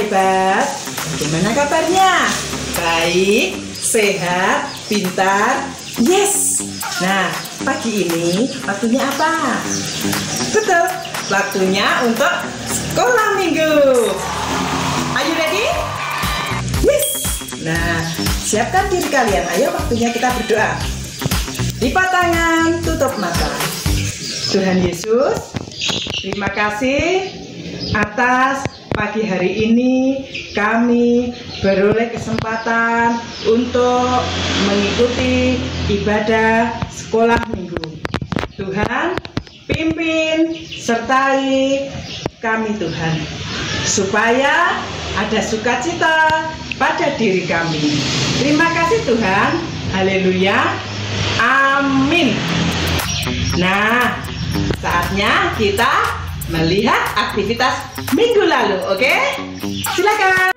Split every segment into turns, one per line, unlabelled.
hebat. Bagaimana kabarnya? Baik, sehat, pintar. Yes. Nah, pagi ini waktunya apa? Betul, waktunya untuk sekolah minggu. Are you ready? Yes. Nah, siapkan diri kalian. Ayo, waktunya kita berdoa. Lipat tangan, tutup mata. Tuhan Yesus, terima kasih atas pagi hari ini kami beroleh kesempatan untuk mengikuti ibadah sekolah minggu. Tuhan, pimpin, sertai kami Tuhan, supaya ada sukacita pada diri kami. Terima kasih Tuhan, haleluya, amin. Nah, saatnya kita melihat aktivitas minggu lalu, oke? Silakan.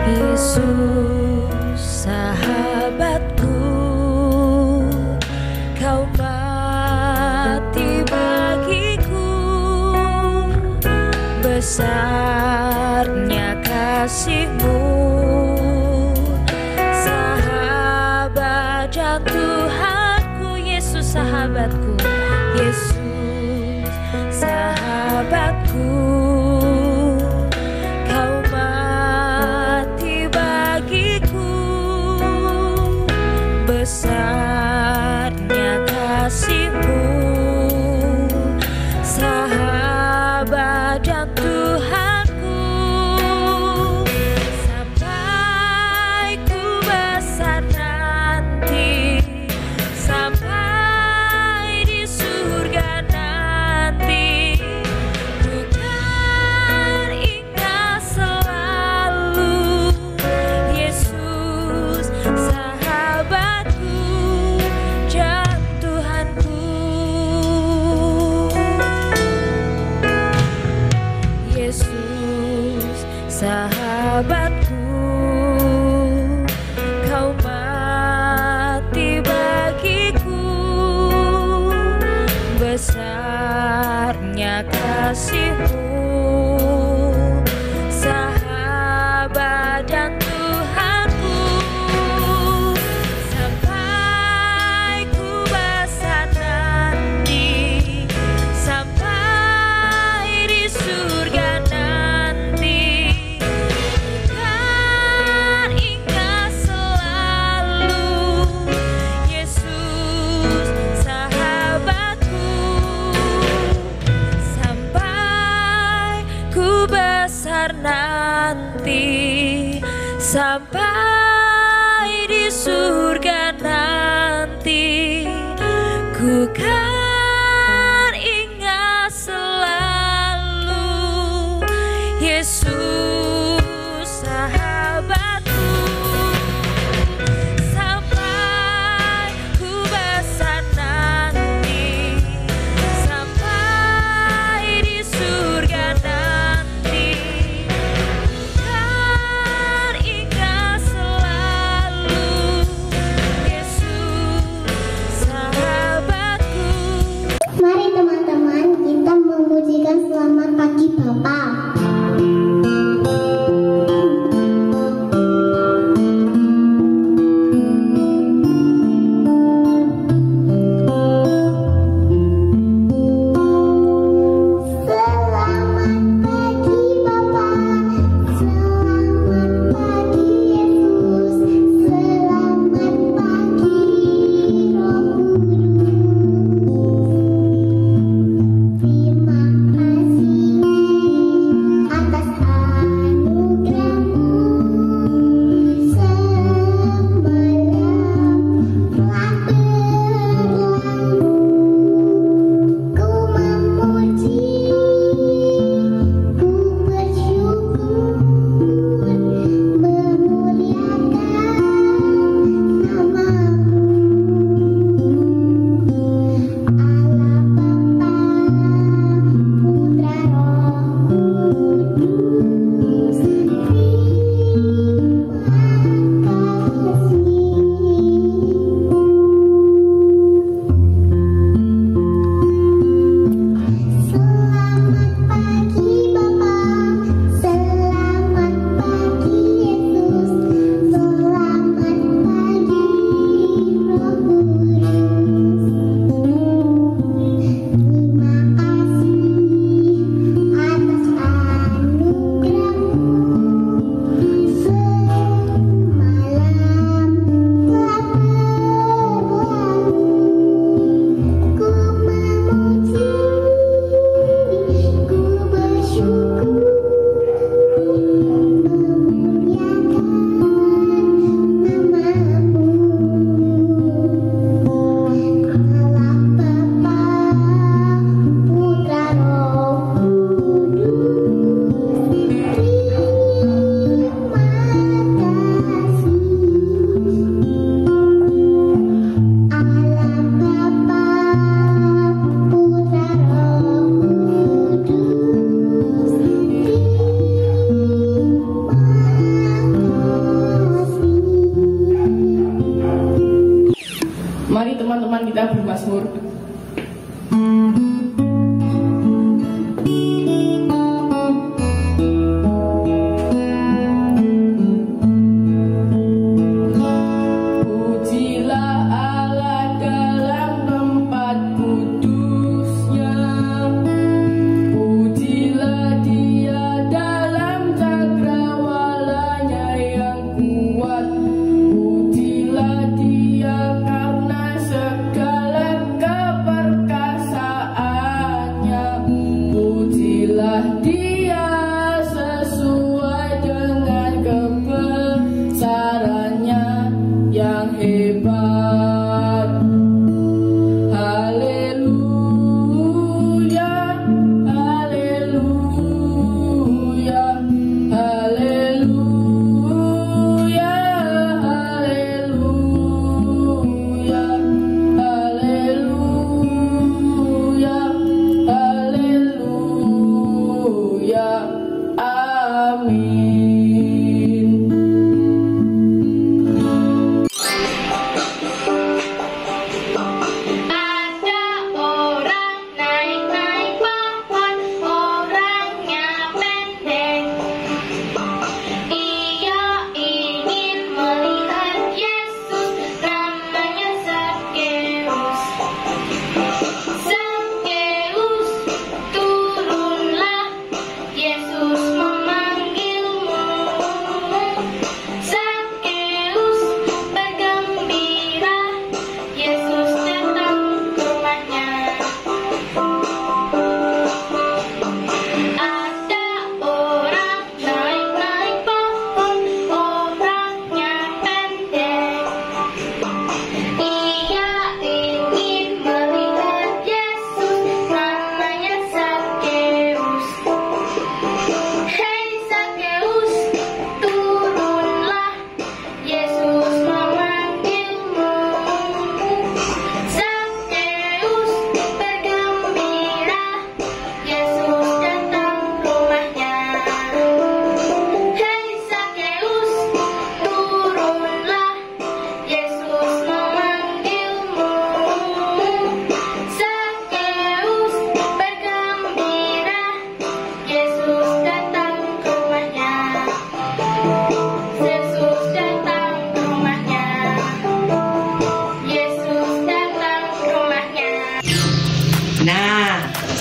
Yesus sahabatku, kau mati bagiku, besarnya kasih-Mu, sahabat dan Tuhanku. Yesus sahabatku, Yesus sahabatku, kau mati bagiku, besarnya kasih-Mu, sahabat dan Tuhanku, sampai ku besar nanti, sampai di surga nanti, ku kan ingat selalu Yesus sahabatku dan Tuhanku. Yesus sahabatku, kau mati bagiku, besarnya kasih-Mu, sahabat dan Tuhanku, sampai ku besar nanti, sampai di surga nanti, kan ingat selalu Yesus sahabatku, sampai ku besar nanti, sampai di surga nanti, ku kan ingat selalu Yesus sahabatku, sampai ku besar nanti, sampai di surga nanti, kan ingat selalu Yesus sahabatku.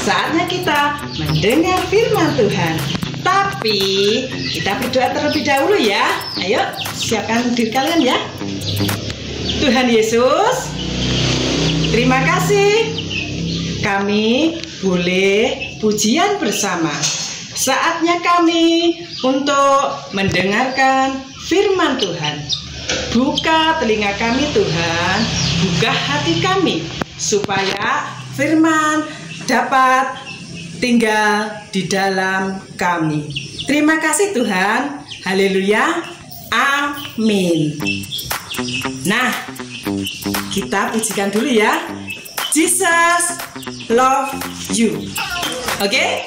Saatnya kita mendengar firman Tuhan. Tapi kita berdoa terlebih dahulu ya. Ayo siapkan diri kalian ya. Tuhan Yesus, terima kasih kami boleh pujian bersama. Saatnya kami untuk mendengarkan firman Tuhan. Buka telinga kami Tuhan, buka hati kami supaya firman dapat tinggal di dalam kami. Terima kasih Tuhan. Haleluya. Amin. Nah, kita pujikan dulu ya. Jesus love you. Oke?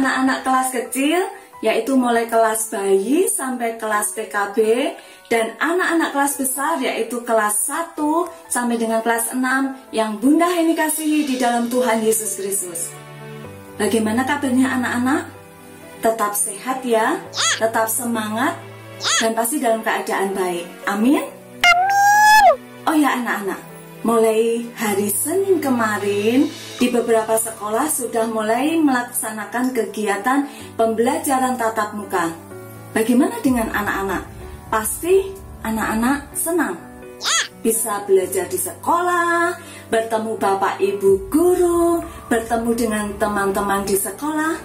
anak-anak kelas kecil, yaitu mulai kelas bayi sampai kelas TKB, dan anak-anak kelas besar yaitu kelas 1 sampai dengan kelas 6 yang Bunda Heni kasihi di dalam Tuhan Yesus Kristus. Bagaimana kabarnya anak-anak? Tetap sehat ya, tetap semangat, dan pasti dalam keadaan baik. Amin. Oh ya anak-anak, mulai hari Senin kemarin di beberapa sekolah sudah mulai melaksanakan kegiatan pembelajaran tatap muka. Bagaimana dengan anak-anak? Pasti anak-anak senang bisa belajar di sekolah, bertemu bapak ibu guru, bertemu dengan teman-teman di sekolah.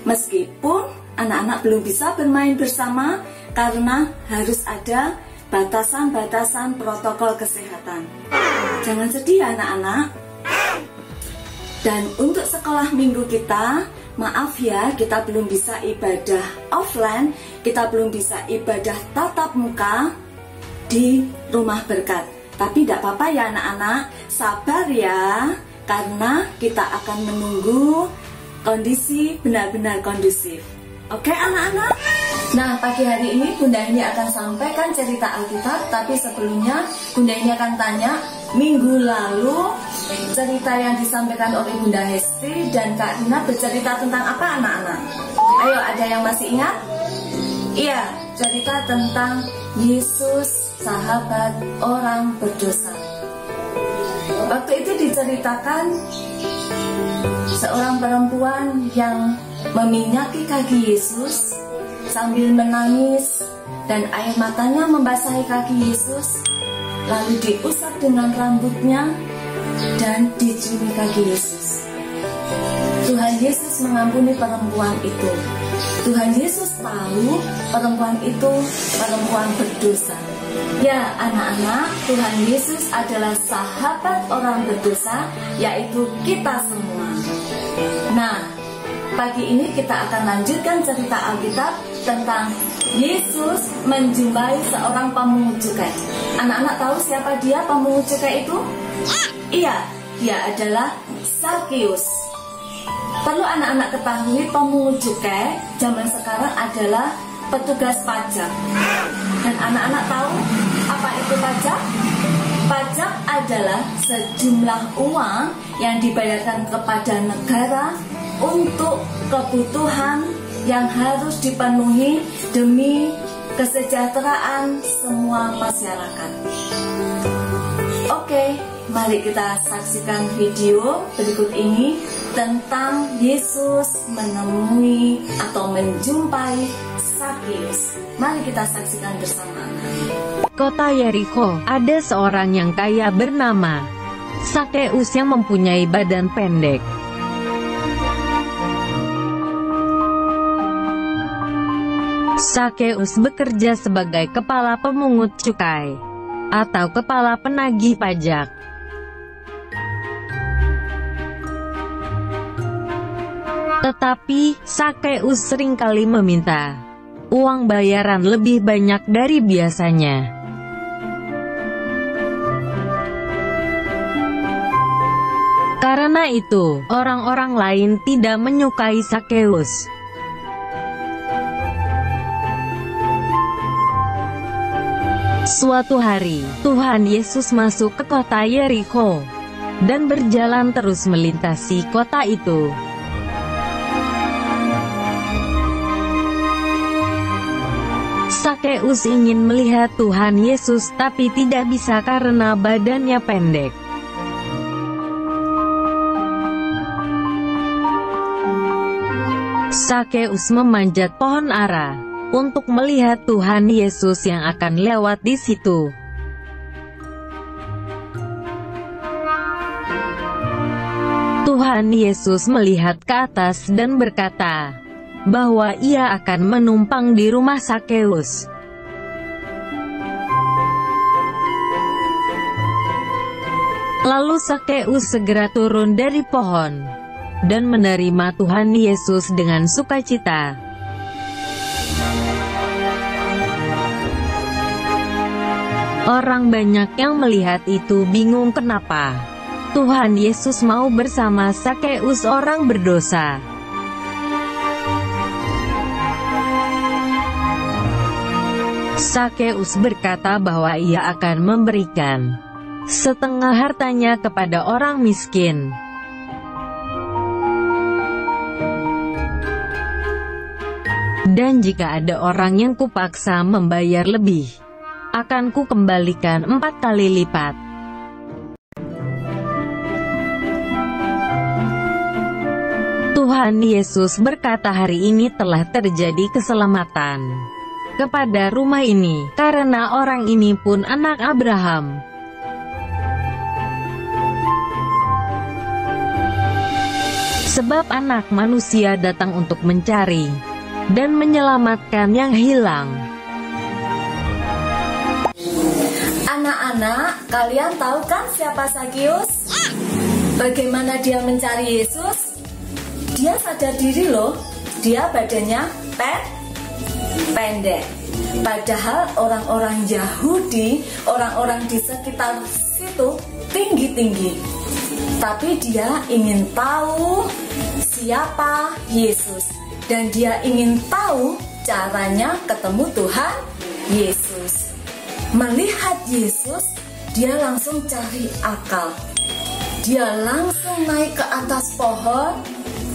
Meskipun anak-anak belum bisa bermain bersama karena harus ada batasan-batasan protokol kesehatan. Jangan sedih ya anak-anak. Dan untuk sekolah minggu kita, maaf ya, kita belum bisa ibadah offline, kita belum bisa ibadah tatap muka di rumah berkat. Tapi tidak apa-apa ya anak-anak, sabar ya, karena kita akan menunggu kondisi benar-benar kondusif. Oke anak-anak? Nah, pagi hari ini Bunda Heni akan sampaikan cerita Alkitab, tapi sebelumnya Bunda Heni akan tanya, minggu lalu cerita yang disampaikan oleh Bunda Hesti dan Kak Dina bercerita tentang apa anak-anak? Ayo, ada yang masih ingat? Iya, cerita tentang Yesus, sahabat orang berdosa. Waktu itu diceritakan seorang perempuan yang meminyaki kaki Yesus sambil menangis, dan air matanya membasahi kaki Yesus, lalu diusap dengan rambutnya dan diciumi kaki Yesus. Tuhan Yesus mengampuni perempuan itu. Tuhan Yesus tahu perempuan itu perempuan berdosa. Ya anak-anak, Tuhan Yesus adalah sahabat orang berdosa, yaitu kita semua. Nah, pagi ini kita akan lanjutkan cerita Alkitab tentang Yesus menjumpai seorang pemungut cukai. Anak-anak tahu siapa dia pemungut cukai itu? Iya, dia adalah Sakeus. Perlu anak-anak ketahui, pemungut cukai zaman sekarang adalah petugas pajak. Dan anak-anak tahu apa itu pajak? Pajak adalah sejumlah uang yang dibayarkan kepada negara untuk kebutuhan yang harus dipenuhi demi kesejahteraan semua masyarakat. Oke, mari kita saksikan video berikut ini tentang Yesus menemui atau menjumpai Sakeus. Mari kita saksikan bersama.
Kota Yeriko, ada seorang yang kaya bernama Sakeus yang mempunyai badan pendek. Sakeus bekerja sebagai kepala pemungut cukai atau kepala penagih pajak. Tetapi Sakeus seringkali meminta uang bayaran lebih banyak dari biasanya. Karena itu, orang-orang lain tidak menyukai Sakeus. Suatu hari, Tuhan Yesus masuk ke kota Yeriko dan berjalan terus melintasi kota itu. Sakeus ingin melihat Tuhan Yesus tapi tidak bisa karena badannya pendek. Sakeus memanjat pohon ara untuk melihat Tuhan Yesus yang akan lewat di situ. Tuhan Yesus melihat ke atas dan berkata bahwa ia akan menumpang di rumah Sakeus. Lalu Sakeus segera turun dari pohon dan menerima Tuhan Yesus dengan sukacita. Orang banyak yang melihat itu bingung kenapa Tuhan Yesus mau bersama Sakeus orang berdosa. Sakeus berkata bahwa ia akan memberikan setengah hartanya kepada orang miskin. Dan jika ada orang yang kupaksa membayar lebih, akan kukembalikan 4 kali lipat. Tuhan Yesus berkata hari ini telah terjadi keselamatan kepada rumah ini, karena orang ini pun anak Abraham. Sebab anak manusia datang untuk mencari dan menyelamatkan yang hilang.
Anak-anak, kalian tahu kan siapa Sakeus? Bagaimana dia mencari Yesus? Dia sadar diri loh, dia badannya pendek. Padahal orang-orang Yahudi, orang-orang di sekitar situ tinggi-tinggi. Tapi dia ingin tahu siapa Yesus. Dan dia ingin tahu caranya ketemu Tuhan Yesus. Melihat Yesus, dia langsung cari akal. Dia langsung naik ke atas pohon.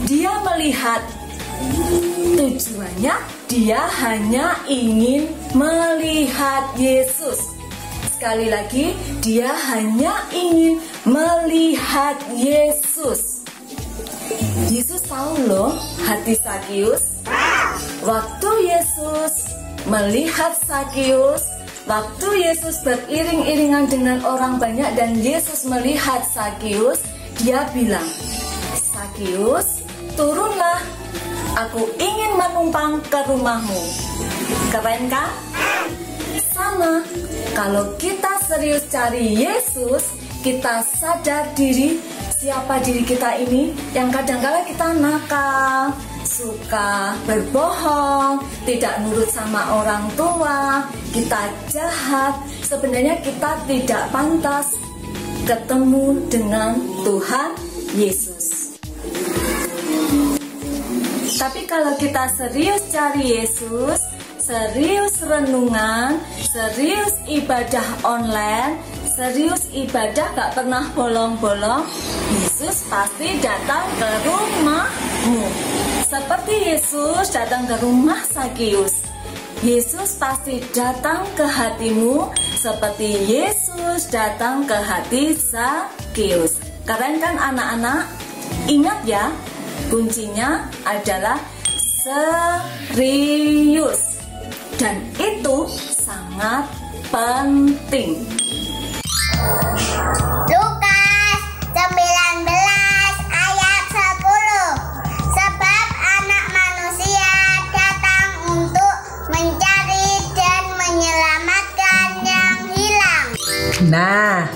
Dia melihat, tujuannya dia hanya ingin melihat Yesus. Sekali lagi, dia hanya ingin melihat Yesus. Yesus tahu loh hati Sakeus. Waktu Yesus melihat Sakeus, waktu Yesus beriring-iringan dengan orang banyak dan Yesus melihat Sakeus, dia bilang, Sakeus, turunlah, aku ingin menumpang ke rumahmu. Keren kan? Sama, kalau kita serius cari Yesus, kita sadar diri siapa diri kita ini, yang kadang-kala kita nakal, suka berbohong, tidak nurut sama orang tua, kita jahat. Sebenarnya kita tidak pantas ketemu dengan Tuhan Yesus. Tapi kalau kita serius cari Yesus, serius renungan, serius ibadah online, serius ibadah gak pernah bolong-bolong, Yesus pasti datang ke rumahmu. Seperti Yesus datang ke rumah Sakeus, Yesus pasti datang ke hatimu seperti Yesus datang ke hati Sakeus. Keren kan anak-anak? Ingat ya, kuncinya adalah serius. Dan itu sangat penting.
Lukas 19 ayat 10. Sebab anak manusia datang untuk mencari dan menyelamatkan yang hilang.
Nah,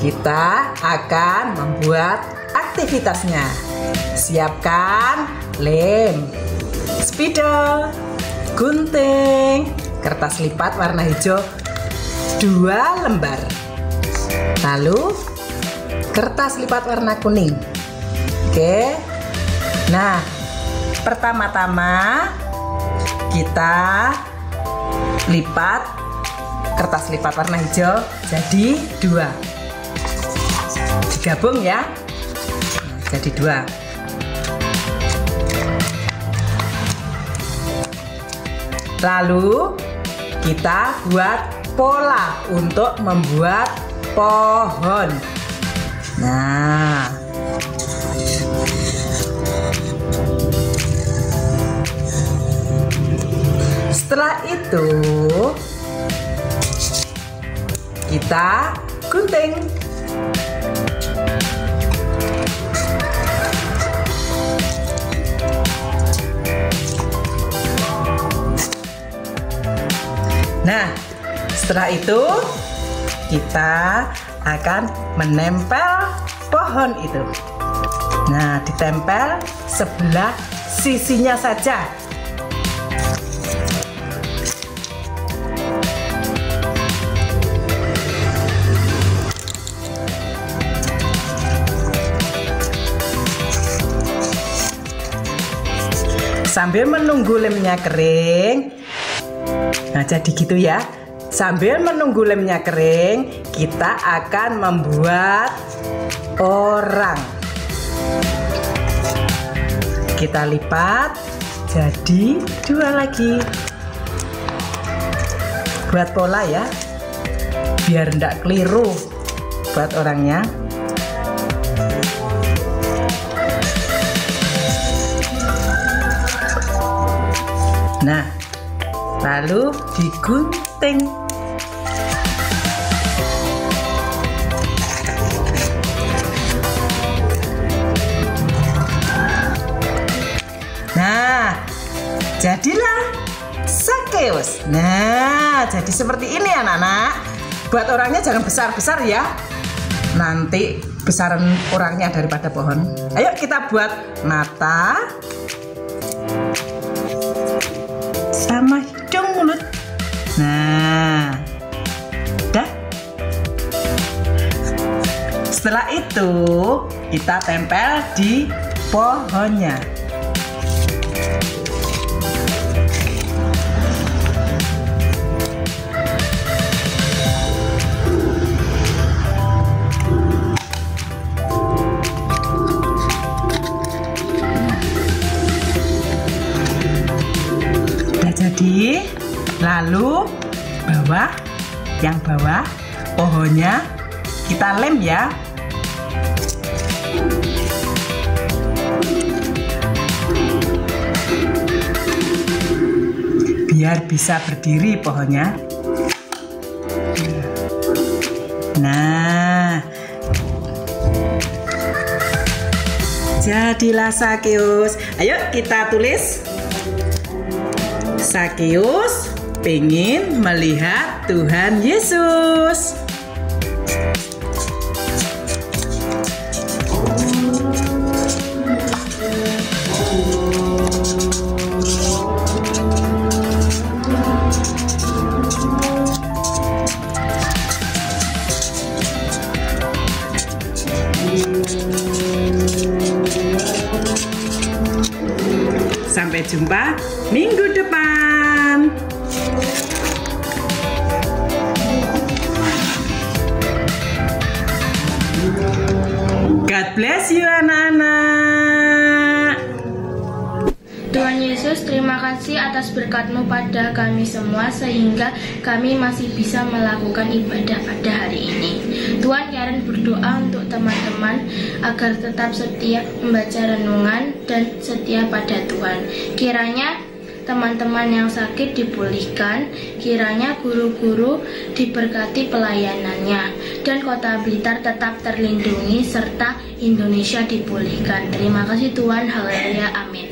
kita akan membuat aktivitasnya. Siapkan lem, spidol, gunting, kertas lipat warna hijau 2 lembar. Lalu kertas lipat warna kuning. Oke. Nah, pertama-tama kita lipat kertas lipat warna hijau jadi 2. Digabung ya. Jadi 2. Lalu kita buat pola untuk membuat pohon. Nah, setelah itu kita gunting. Nah, setelah itu kita akan menempel pohon itu. Nah, ditempel sebelah sisinya saja. Sambil menunggu lemnya kering, Nah, jadi gitu ya. Sambil menunggu lemnya kering, kita akan membuat orang. Kita lipat jadi 2 lagi. Buat pola ya, biar ndak keliru buat orangnya. Nah, lalu digunting. Nah, jadilah Sakeus. Nah, jadi seperti ini anak-anak. Buat orangnya jangan besar-besar ya. Nanti besaran orangnya daripada pohon. Ayo kita buat mata sama hidung, mulut. Nah, dah. Setelah itu kita tempel di pohonnya. Jadi, lalu yang bawah pohonnya kita lem ya. Biar bisa berdiri pohonnya. Nah, jadilah Sakeus. Ayo kita tulis. Sakeus pengen melihat Tuhan Yesus. Sampai jumpa minggu depan. God bless you anak-anak.
Tuhan Yesus, terima kasih atas berkat-Mu pada kami semua sehingga kami masih bisa melakukan ibadah pada hari ini. Tuhan, Karen berdoa untuk teman-teman agar tetap setia membaca renungan dan setia pada Tuhan. Kiranya teman-teman yang sakit dipulihkan, kiranya guru-guru diberkati pelayanannya, dan Kota Blitar tetap terlindungi serta Indonesia dipulihkan. Terima kasih Tuhan, haleluya, amin.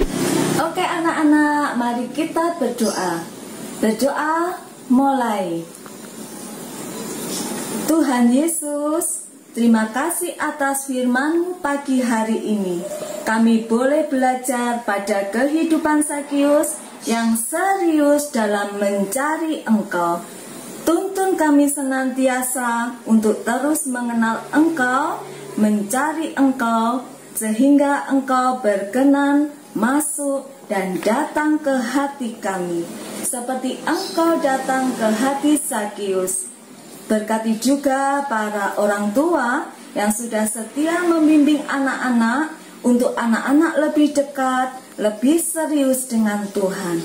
Oke anak-anak, mari kita berdoa. Berdoa mulai. Tuhan Yesus, terima kasih atas firman-Mu pagi hari ini. Kami boleh belajar pada kehidupan Sakeus yang serius dalam mencari Engkau. Tuntun kami senantiasa untuk terus mengenal Engkau, mencari Engkau, sehingga Engkau berkenan masuk dan datang ke hati kami, seperti Engkau datang ke hati Sakeus. Berkati juga para orang tua yang sudah setia membimbing anak-anak untuk anak-anak lebih dekat, lebih serius dengan Tuhan.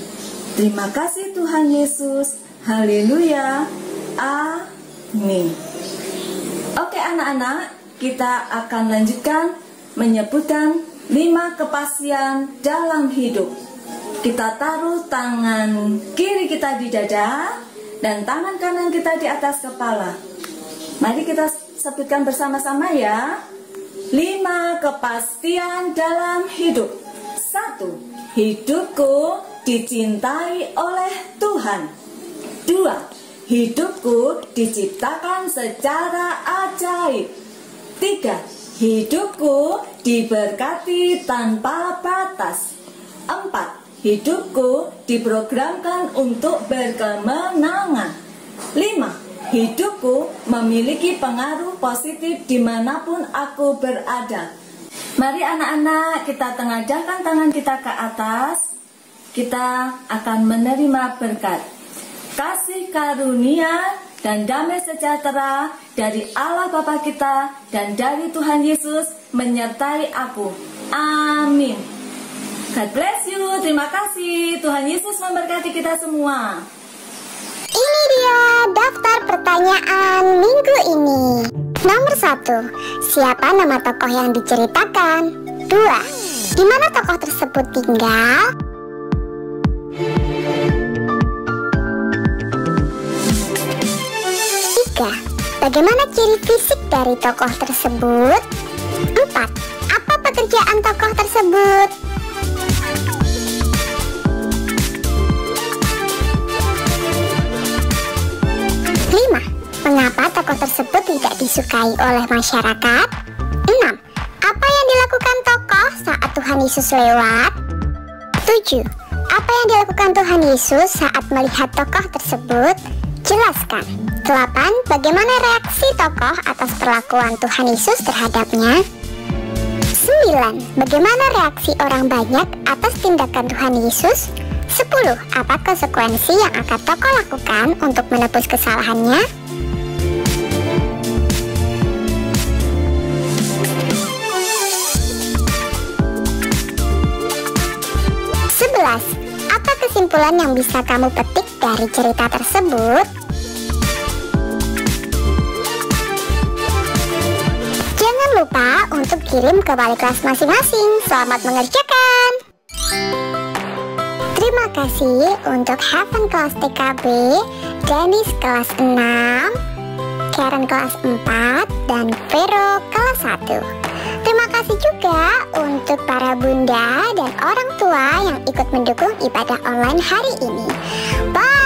Terima kasih Tuhan Yesus. Haleluya. Amin. Oke anak-anak, kita akan lanjutkan menyebutkan 5 kepastian dalam hidup. Kita taruh tangan kiri kita di dada dan tangan kanan kita di atas kepala. Mari kita sebutkan bersama-sama ya. 5 kepastian dalam hidup. 1. Hidupku dicintai oleh Tuhan. 2. Hidupku diciptakan secara ajaib. 3. Hidupku diberkati tanpa batas. 4. Hidupku diprogramkan untuk berkemenangan. 5. Hidupku memiliki pengaruh positif dimanapun aku berada. Mari anak-anak, kita tengadahkan tangan kita ke atas. Kita akan menerima berkat. kasih karunia dan damai sejahtera dari Allah Bapa kita dan dari Tuhan Yesus menyertai aku. Amin. God bless you. Terima kasih. Tuhan Yesus memberkati kita semua.
Ini dia daftar pertanyaan minggu ini. Nomor 1, siapa nama tokoh yang diceritakan? 2, di mana tokoh tersebut tinggal? 3, bagaimana ciri fisik dari tokoh tersebut? 4, apa pekerjaan tokoh tersebut? 5, mengapa tokoh tersebut tidak disukai oleh masyarakat? 6, apa yang dilakukan tokoh saat Tuhan Yesus lewat? 7, apa yang dilakukan Tuhan Yesus saat melihat tokoh tersebut? Jelaskan. 8, bagaimana reaksi tokoh atas perlakuan Tuhan Yesus terhadapnya? 9, bagaimana reaksi orang banyak atas tindakan Tuhan Yesus? 10, apa konsekuensi yang akan tokoh lakukan untuk menebus kesalahannya? 11, apa kesimpulan yang bisa kamu petik dari cerita tersebut? Jangan lupa untuk kirim ke wali kelas masing-masing. Selamat mengerjakan! Terima kasih untuk Heaven kelas TKB, Dennis kelas 6, Karen kelas 4, dan Vero kelas 1. Terima kasih juga untuk para bunda dan orang tua yang ikut mendukung ibadah online hari ini. Bye!